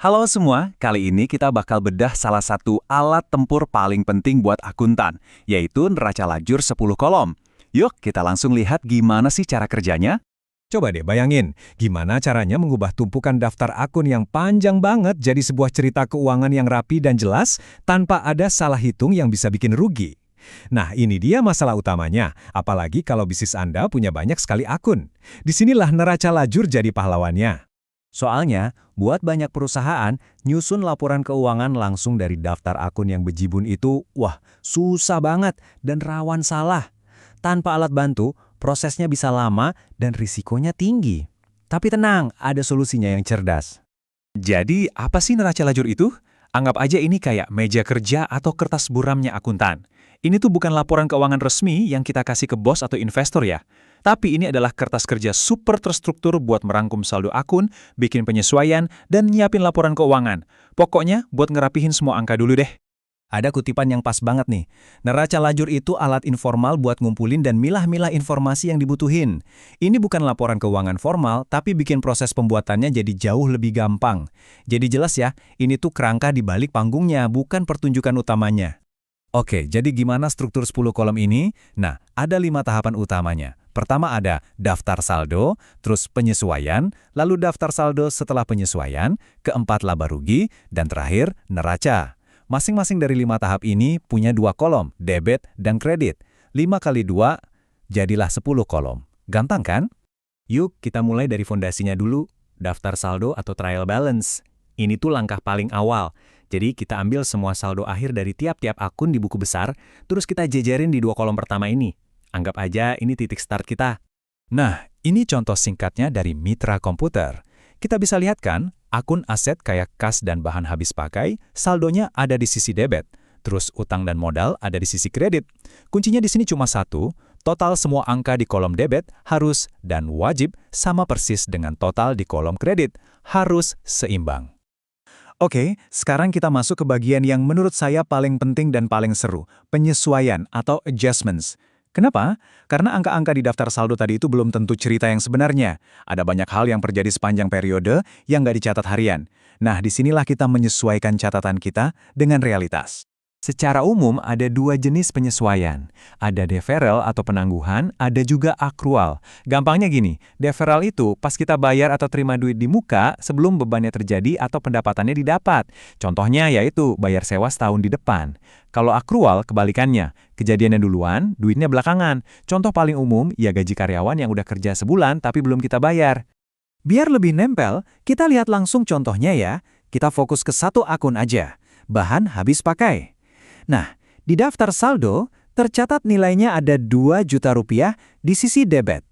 Halo semua, kali ini kita bakal bedah salah satu alat tempur paling penting buat akuntan, yaitu neraca lajur 10 kolom. Yuk, kita langsung lihat gimana sih cara kerjanya. Coba deh bayangin, gimana caranya mengubah tumpukan daftar akun yang panjang banget jadi sebuah cerita keuangan yang rapi dan jelas tanpa ada salah hitung yang bisa bikin rugi. Nah, ini dia masalah utamanya, apalagi kalau bisnis Anda punya banyak sekali akun. Disinilah neraca lajur jadi pahlawannya. Soalnya, buat banyak perusahaan, nyusun laporan keuangan langsung dari daftar akun yang bejibun itu, wah, susah banget dan rawan salah. Tanpa alat bantu, prosesnya bisa lama dan risikonya tinggi. Tapi tenang, ada solusinya yang cerdas. Jadi, apa sih neraca lajur itu? Anggap aja ini kayak meja kerja atau kertas buramnya akuntan. Ini tuh bukan laporan keuangan resmi yang kita kasih ke bos atau investor ya. Tapi ini adalah kertas kerja super terstruktur buat merangkum saldo akun, bikin penyesuaian, dan nyiapin laporan keuangan. Pokoknya buat ngerapihin semua angka dulu deh. Ada kutipan yang pas banget nih. Neraca lajur itu alat informal buat ngumpulin dan milah-milah informasi yang dibutuhin. Ini bukan laporan keuangan formal, tapi bikin proses pembuatannya jadi jauh lebih gampang. Jadi jelas ya, ini tuh kerangka di balik panggungnya, bukan pertunjukan utamanya. Oke, jadi gimana struktur 10 kolom ini? Nah, ada 5 tahapan utamanya. Pertama ada daftar saldo, terus penyesuaian, lalu daftar saldo setelah penyesuaian, keempat laba rugi, dan terakhir neraca. Masing-masing dari 5 tahap ini punya 2 kolom, debit dan kredit. 5 kali 2, jadilah 10 kolom. Gampang kan? Yuk, kita mulai dari fondasinya dulu, daftar saldo atau trial balance. Ini tuh langkah paling awal. Jadi kita ambil semua saldo akhir dari tiap-tiap akun di buku besar, terus kita jejerin di 2 kolom pertama ini. Anggap aja ini titik start kita. Nah, ini contoh singkatnya dari Mitra Komputer. Kita bisa lihat kan, akun aset kayak kas dan bahan habis pakai, saldonya ada di sisi debit. Terus utang dan modal ada di sisi kredit. Kuncinya di sini cuma satu, total semua angka di kolom debit harus dan wajib sama persis dengan total di kolom kredit. Harus seimbang. Oke, sekarang kita masuk ke bagian yang menurut saya paling penting dan paling seru, penyesuaian atau adjustments. Kenapa? Karena angka-angka di daftar saldo tadi itu belum tentu cerita yang sebenarnya. Ada banyak hal yang terjadi sepanjang periode yang nggak dicatat harian. Nah, disinilah kita menyesuaikan catatan kita dengan realitas. Secara umum ada 2 jenis penyesuaian. Ada deferral atau penangguhan, ada juga akrual. Gampangnya gini, deferral itu pas kita bayar atau terima duit di muka sebelum bebannya terjadi atau pendapatannya didapat. Contohnya yaitu bayar sewa setahun di depan. Kalau akrual kebalikannya, kejadiannya duluan, duitnya belakangan. Contoh paling umum ya gaji karyawan yang udah kerja sebulan tapi belum kita bayar. Biar lebih nempel, kita lihat langsung contohnya ya. Kita fokus ke satu akun aja, bahan habis pakai. Nah, di daftar saldo, tercatat nilainya ada 2 juta rupiah di sisi debit.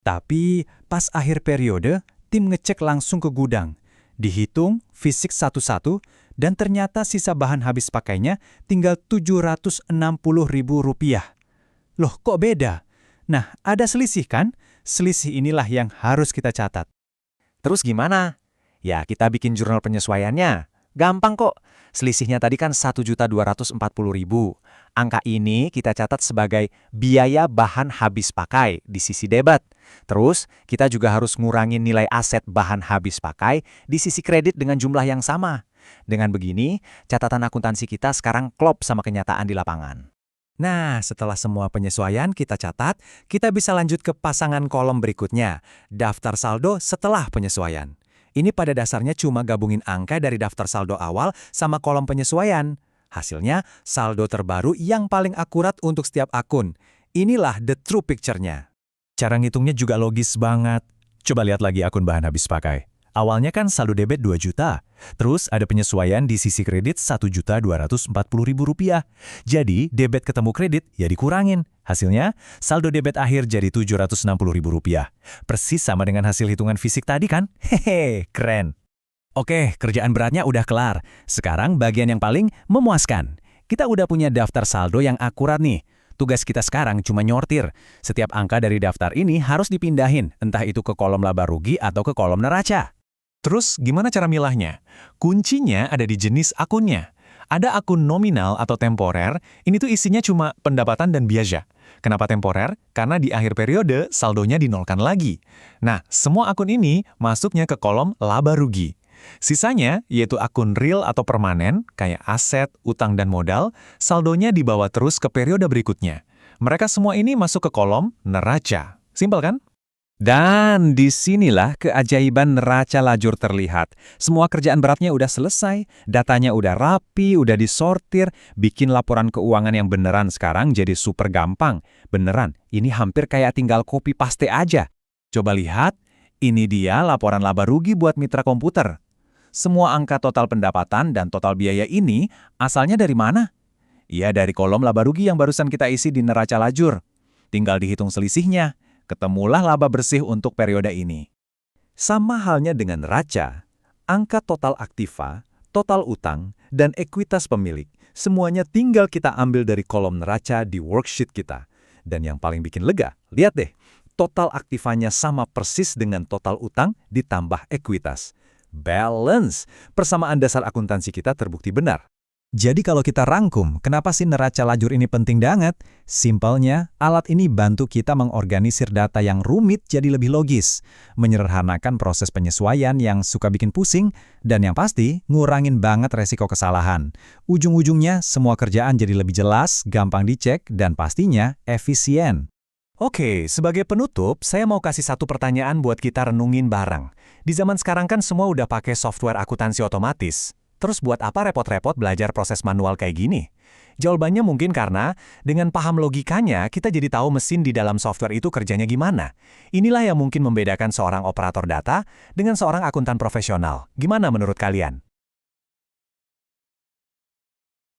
Tapi pas akhir periode, tim ngecek langsung ke gudang. Dihitung fisik satu-satu, dan ternyata sisa bahan habis pakainya tinggal 760.000 rupiah. Loh, kok beda? Nah, ada selisih kan? Selisih inilah yang harus kita catat. Terus gimana? Ya, kita bikin jurnal penyesuaiannya. Gampang kok. Selisihnya tadi kan 1.240.000. Angka ini kita catat sebagai biaya bahan habis pakai di sisi debit. Terus, kita juga harus ngurangin nilai aset bahan habis pakai di sisi kredit dengan jumlah yang sama. Dengan begini, catatan akuntansi kita sekarang klop sama kenyataan di lapangan. Nah, setelah semua penyesuaian kita catat, kita bisa lanjut ke pasangan kolom berikutnya, daftar saldo setelah penyesuaian. Ini pada dasarnya cuma gabungin angka dari daftar saldo awal sama kolom penyesuaian. Hasilnya, saldo terbaru yang paling akurat untuk setiap akun. Inilah the true picture-nya. Cara ngitungnya juga logis banget. Coba lihat lagi akun bahan habis pakai. Awalnya kan saldo debit 2 juta. Terus ada penyesuaian di sisi kredit 1.240.000 rupiah. Jadi debit ketemu kredit ya dikurangin. Hasilnya saldo debit akhir jadi 760.000 rupiah. Persis sama dengan hasil hitungan fisik tadi kan? Hehe, keren. Oke, kerjaan beratnya udah kelar. Sekarang bagian yang paling memuaskan. Kita udah punya daftar saldo yang akurat nih. Tugas kita sekarang cuma nyortir. Setiap angka dari daftar ini harus dipindahin, entah itu ke kolom laba rugi atau ke kolom neraca. Terus gimana cara milahnya? Kuncinya ada di jenis akunnya. Ada akun nominal atau temporer, ini tuh isinya cuma pendapatan dan biaya. Kenapa temporer? Karena di akhir periode saldonya dinolkan lagi. Nah, semua akun ini masuknya ke kolom laba rugi. Sisanya, yaitu akun real atau permanen, kayak aset, utang, dan modal, saldonya dibawa terus ke periode berikutnya. Mereka semua ini masuk ke kolom neraca. Simpel kan? Dan disinilah keajaiban neraca lajur terlihat. Semua kerjaan beratnya udah selesai, datanya udah rapi, udah disortir, bikin laporan keuangan yang beneran sekarang jadi super gampang. Beneran, ini hampir kayak tinggal copy paste aja. Coba lihat, ini dia laporan laba rugi buat mitra komputer. Semua angka total pendapatan dan total biaya ini asalnya dari mana? Ya dari kolom laba rugi yang barusan kita isi di neraca lajur. Tinggal dihitung selisihnya. Ketemulah laba bersih untuk periode ini. Sama halnya dengan neraca, angka total aktiva, total utang, dan ekuitas pemilik, semuanya tinggal kita ambil dari kolom neraca di worksheet kita. Dan yang paling bikin lega, lihat deh, total aktivanya sama persis dengan total utang ditambah ekuitas. Balance, persamaan dasar akuntansi kita terbukti benar. Jadi kalau kita rangkum, kenapa sih neraca lajur ini penting banget? Simpelnya, alat ini bantu kita mengorganisir data yang rumit jadi lebih logis, menyederhanakan proses penyesuaian yang suka bikin pusing, dan yang pasti, ngurangin banget resiko kesalahan. Ujung-ujungnya, semua kerjaan jadi lebih jelas, gampang dicek, dan pastinya efisien. Oke, sebagai penutup, saya mau kasih satu pertanyaan buat kita renungin bareng. Di zaman sekarang kan semua udah pakai software akuntansi otomatis. Terus buat apa repot-repot belajar proses manual kayak gini? Jawabannya mungkin karena dengan paham logikanya, kita jadi tahu mesin di dalam software itu kerjanya gimana. Inilah yang mungkin membedakan seorang operator data dengan seorang akuntan profesional. Gimana menurut kalian?